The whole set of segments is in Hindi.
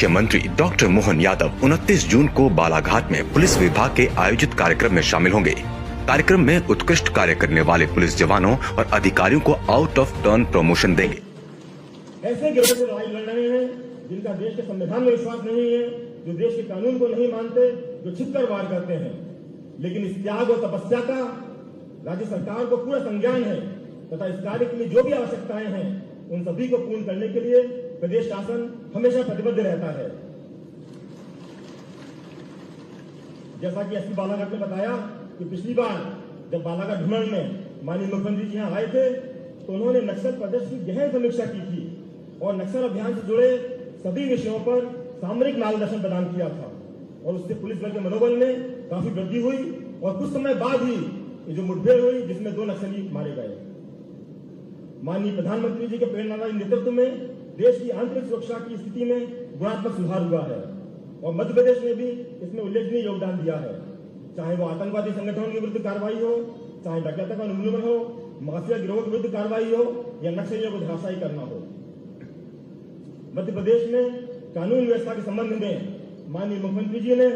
मुख्यमंत्री डॉक्टर मोहन यादव 29 जून को बालाघाट में पुलिस विभाग के आयोजित कार्यक्रम में शामिल होंगे। कार्यक्रम में उत्कृष्ट कार्य करने वाले पुलिस जवानों और अधिकारियों को आउट ऑफ टर्न प्रमोशन देंगे। ऐसे गिरोह से लड़ाई लड़ रहे हैं जिनका देश के संविधान में विश्वास नहीं है, जो देश के कानून को नहीं मानते, जो छिपकर वार करते हैं। लेकिन इस त्याग और तपस्या का राज्य सरकार को पूरा संज्ञान है तथा इस कार्य के लिए जो भी आवश्यकताएं हैं उन सभी को पूर्ण करने के लिए प्रदेश शासन हमेशा प्रतिबद्ध रहता है। जैसा कि एसपी बालाघाट ने बताया कि पिछली बार जब बालाघाट भ्रमण में माननीय मुख्यमंत्री जी यहाँ आए थे तो उन्होंने नक्सल प्रदेश की गहन समीक्षा की थी और नक्सल अभियान से जुड़े सभी विषयों पर सामरिक मार्गदर्शन प्रदान किया था और उससे पुलिस बल के मनोबल में काफी वृद्धि हुई और कुछ समय बाद ही ये जो मुठभेड़ हुई जिसमें 2 नक्सली मारे गए। माननीय प्रधानमंत्री जी के प्रेरणादायी नेतृत्व में देश की आंतरिक सुरक्षा की स्थिति में गुणात्मक सुधार हुआ है और मध्य प्रदेश ने भी इसमें उल्लेखनीय योगदान दिया है। चाहे वो आतंकवादी संगठनों के विरुद्ध कार्रवाई हो, चाहे डकैतों का उन्मूलन हो, माफिया गिरोह के विरुद्ध कार्रवाई हो या नक्सलियों को धराशायी करना हो। मध्य प्रदेश में कानून व्यवस्था के संबंध में माननीय मुख्यमंत्री जी ने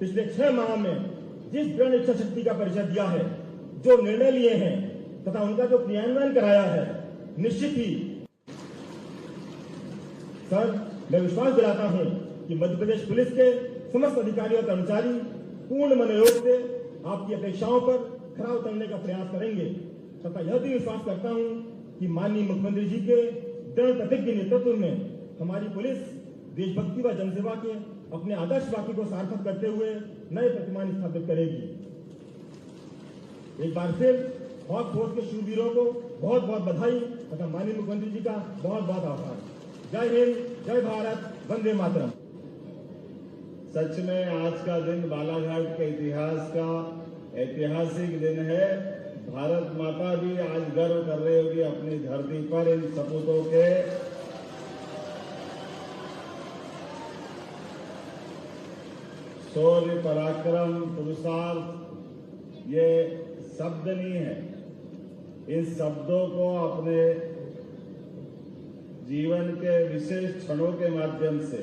पिछले 6 माह में जिस दृढ़ इच्छा शक्ति का परिचय दिया है, जो निर्णय लिए हैं तथा उनका जो क्रियान्वयन कराया है, निश्चित ही सर मैं विश्वास दिलाता हूं कि मध्य प्रदेश पुलिस के समस्त अधिकारी और कर्मचारी पूर्ण मनोयोग से आपकी अपेक्षाओं पर खरा उतरने का प्रयास करेंगे तथा यह भी विश्वास करता हूं कि माननीय मुख्यमंत्री जी के दृढ़ प्रतिज्ञ नेतृत्व में हमारी पुलिस देशभक्ति व जनसेवा के अपने आदर्श वाक्य को सार्थक करते हुए नए प्रतिमान स्थापित करेगी। एक बार फिर हॉक फोर्स के शूरवीरों को बहुत बहुत बधाई तथा माननीय मुख्यमंत्री जी का बहुत बहुत आभार। जय हिंद, जय भारत, वंदे मातरम। सच में आज का दिन बालाघाट के इतिहास का ऐतिहासिक दिन है। भारत माता भी आज गर्व कर रही होगी अपनी धरती पर इन सपूतों के शौर्य, पराक्रम, पुरुषार्थ ये शब्द नहीं है। इन शब्दों को अपने जीवन के विशेष क्षणों के माध्यम से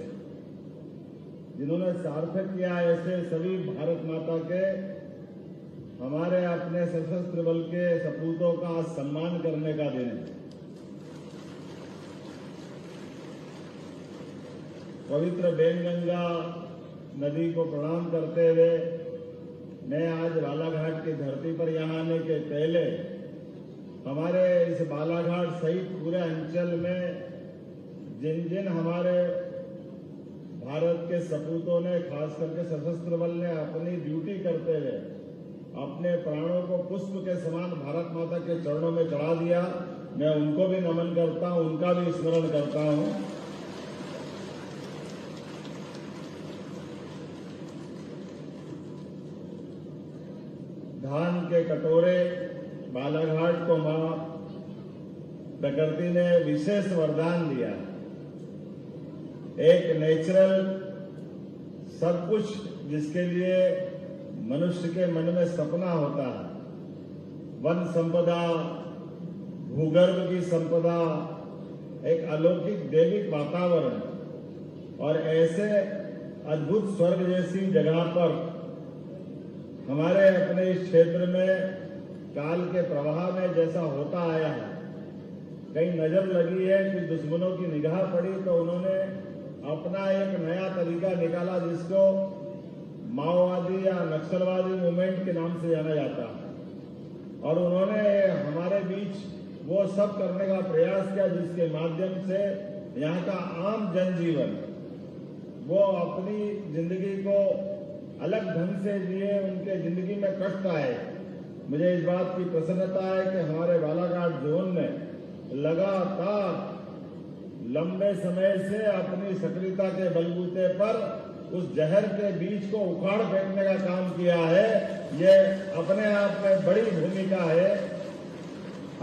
जिन्होंने सार्थक किया, ऐसे सभी भारत माता के हमारे अपने सशस्त्र बल के सपूतों का सम्मान करने का दिन है। पवित्र बेनगंगा नदी को प्रणाम करते हुए मैं आज बालाघाट की धरती पर यहाँ आने के पहले हमारे इस बालाघाट सहित पूरे अंचल में जिन जिन हमारे भारत के सपूतों ने, खास करके सशस्त्र बल ने अपनी ड्यूटी करते हुए अपने प्राणों को पुष्प के समान भारत माता के चरणों में चढ़ा दिया, मैं उनको भी नमन करता हूं, उनका भी स्मरण करता हूं। धान के कटोरे बालाघाट को मां प्रकृति ने विशेष वरदान दिया। एक नेचुरल सब कुछ जिसके लिए मनुष्य के मन में सपना होता है, वन संपदा, भूगर्भ की संपदा, एक अलौकिक दैविक वातावरण और ऐसे अद्भुत स्वर्ग जैसी जगह पर हमारे अपने इस क्षेत्र में काल के प्रवाह में जैसा होता आया है, कहीं नजर लगी है कि दुश्मनों की निगाह पड़ी तो उन्होंने अपना एक नया तरीका निकाला जिसको माओवादी या नक्सलवादी मूवमेंट के नाम से जाना जाता है और उन्होंने हमारे बीच वो सब करने का प्रयास किया जिसके माध्यम से यहाँ का आम जनजीवन वो अपनी जिंदगी को अलग ढंग से जिए, उनके जिंदगी में कष्ट आए। मुझे इस बात की प्रसन्नता है कि हमारे बालाघाट जोन में लगातार लंबे समय से अपनी सक्रियता के बलबूते पर उस जहर के बीज को उखाड़ फेंकने का काम किया है। ये अपने आप में बड़ी भूमिका है।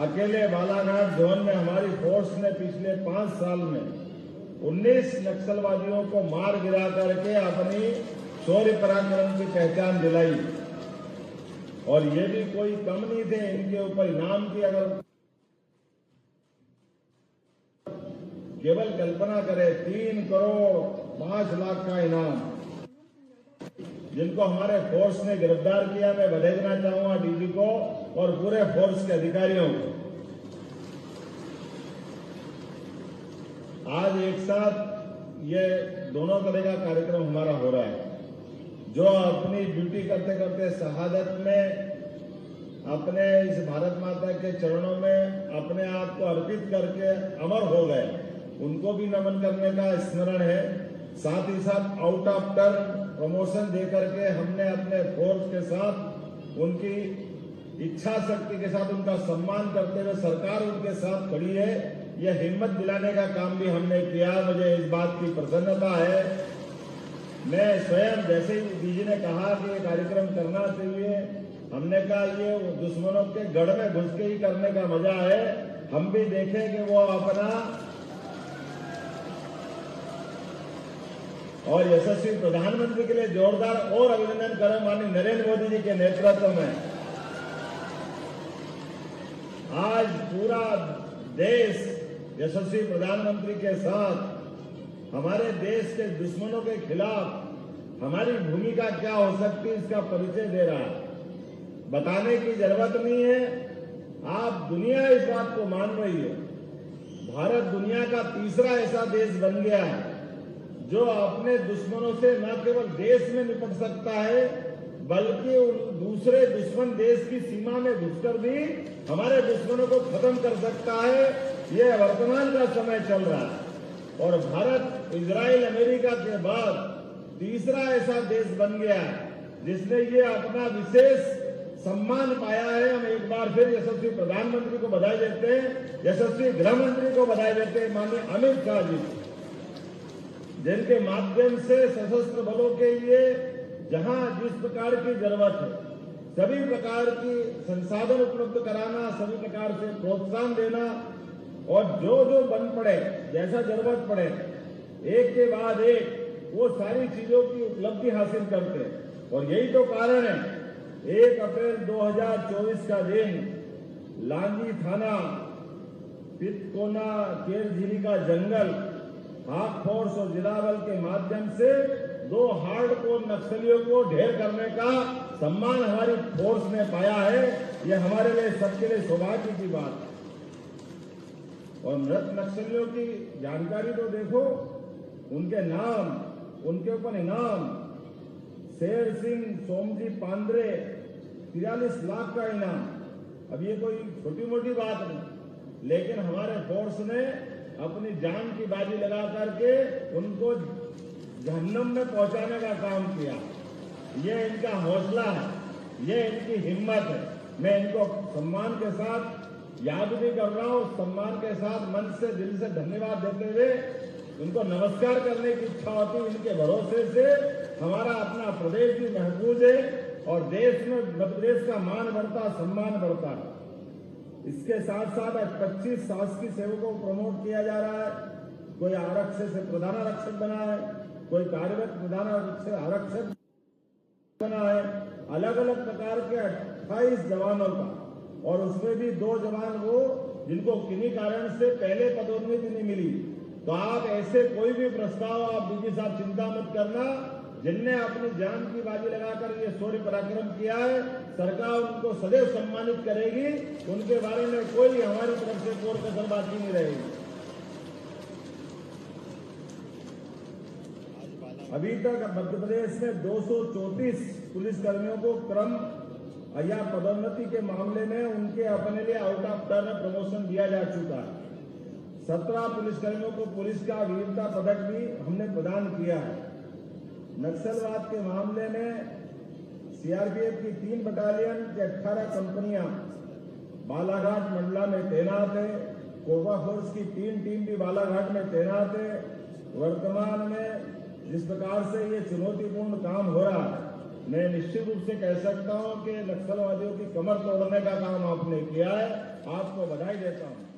अकेले बालाघाट जोन में हमारी फोर्स ने पिछले 5 साल में 19 नक्सलवादियों को मार गिरा करके अपनी शौर्य पराक्रम की पहचान दिलाई और ये भी कोई कम नहीं थे। इनके ऊपर इनाम की अगर केवल कल्पना करें 3 करोड़ 5 लाख का इनाम। जिनको हमारे फोर्स ने गिरफ्तार किया, मैं बधाई देना चाहूंगा डीजी को और पूरे फोर्स के अधिकारियों को। आज एक साथ ये दोनों तरह का कार्यक्रम हमारा हो रहा है। जो अपनी ड्यूटी करते करते शहादत में अपने इस भारत माता के चरणों में अपने आप को अर्पित करके अमर हो गए, उनको भी नमन करने का स्मरण है। साथ ही साथ आउट ऑफ टर्न प्रमोशन दे करके हमने अपने फोर्स के साथ उनकी इच्छा शक्ति के साथ उनका सम्मान करते हुए सरकार उनके साथ खड़ी है। यह हिम्मत दिलाने का काम भी हमने किया। मुझे इस बात की प्रसन्नता है। मैं स्वयं जैसे ही डीजी ने कहा कि ये कार्यक्रम करना चाहिए, हमने कहा ये दुश्मनों के गढ़ में घुस के ही करने का मजा है। हम भी देखें कि वो अपना और यशस्वी प्रधानमंत्री के लिए जोरदार और अभिनंदन करें माननीय नरेंद्र मोदी जी के नेतृत्व में। आज पूरा देश यशस्वी प्रधानमंत्री के साथ हमारे देश के दुश्मनों के खिलाफ हमारी भूमिका क्या हो सकती है इसका परिचय दे रहा है। बताने की जरूरत नहीं है, आप दुनिया इस बात को मान रही है। भारत दुनिया का तीसरा ऐसा देश बन गया है जो अपने दुश्मनों से न केवल देश में निपट सकता है बल्कि दूसरे दुश्मन देश की सीमा में घुसकर भी हमारे दुश्मनों को खत्म कर सकता है। यह वर्तमान का समय चल रहा है और भारत इजराइल अमेरिका के बाद तीसरा ऐसा देश बन गया है जिसने ये अपना विशेष सम्मान पाया है। हम एक बार फिर यशस्वी प्रधानमंत्री को बधाई देते हैं, यशस्वी गृह मंत्री को बधाई देते हैं माननीय अमित शाह जी, जिनके माध्यम से सशस्त्र बलों के लिए जहां जिस प्रकार की जरूरत है सभी प्रकार की संसाधन उपलब्ध कराना, सभी प्रकार से प्रोत्साहन देना और जो जो बन पड़े, जैसा जरूरत पड़े, एक के बाद एक वो सारी चीजों की उपलब्धि हासिल करते हैं। और यही तो कारण है 1 अप्रैल 2024 का दिन लांजी थाना पितकोना केरझिली का जंगल हाक फोर्स और जिला बल के माध्यम से 2 हार्डकोर नक्सलियों को ढेर करने का सम्मान हमारी फोर्स ने पाया है। यह हमारे लिए सबके लिए सौभाग्य की बात है। और मृत नक्सलियों की जानकारी तो देखो, उनके नाम, उनके ऊपर इनाम, शेर सिंह सोमजी पांद्रे 43 लाख का इनाम। अब ये कोई छोटी मोटी बात नहीं, लेकिन हमारे फोर्स ने अपनी जान की बाजी लगा करके उनको जहन्नम में पहुंचाने का काम किया। ये इनका हौसला है, ये इनकी हिम्मत है। मैं इनको सम्मान के साथ याद भी कर रहा हूं, सम्मान के साथ मन से दिल से धन्यवाद देते हुए उनको नमस्कार करने की इच्छा होती। इनके भरोसे से हमारा अपना प्रदेश भी महफूज है और देश में मध्य प्रदेश का मान बढ़ता, सम्मान बढ़ता है। इसके साथ साथ आज 25 शासकीय सेवकों को प्रमोट किया जा रहा है। कोई आरक्षक से प्रधान आरक्षक बना है, कोई कार्यरत प्रधान आरक्षक बना है। अलग अलग प्रकार के 28 जवानों का, और उसमें भी 2 जवान वो जिनको किन्हीं कारण से पहले पदोन्नति नहीं मिली। तो आप ऐसे कोई भी प्रस्ताव आप डीजी साहब चिंता मत करना, जिनने अपनी जान की बाजी लगाकर ये शौर्य पराक्रम किया है, सरकार उनको सदैव सम्मानित करेगी। उनके बारे में कोई हमारी तरफ से कोई कसर बाकी नहीं रहेगी। अभी तक मध्य प्रदेश में 234 पुलिसकर्मियों को क्रम या पदोन्नति के मामले में उनके अपने लिए आउट ऑफ टर्न प्रमोशन दिया जा चुका है। 17 पुलिसकर्मियों को पुलिस का वीरता पदक भी हमने प्रदान किया है। नक्सलवाद के मामले में सीआरपीएफ की 3 बटालियन की 18 कंपनियां बालाघाट मंडला में तैनात है। कोबरा फोर्स की 3 टीम भी बालाघाट में तैनात है। वर्तमान में जिस प्रकार से ये चुनौतीपूर्ण काम हो रहा है, मैं निश्चित रूप से कह सकता हूं कि नक्सलवादियों की कमर तोड़ने का काम आपने किया है। आपको बधाई देता हूं।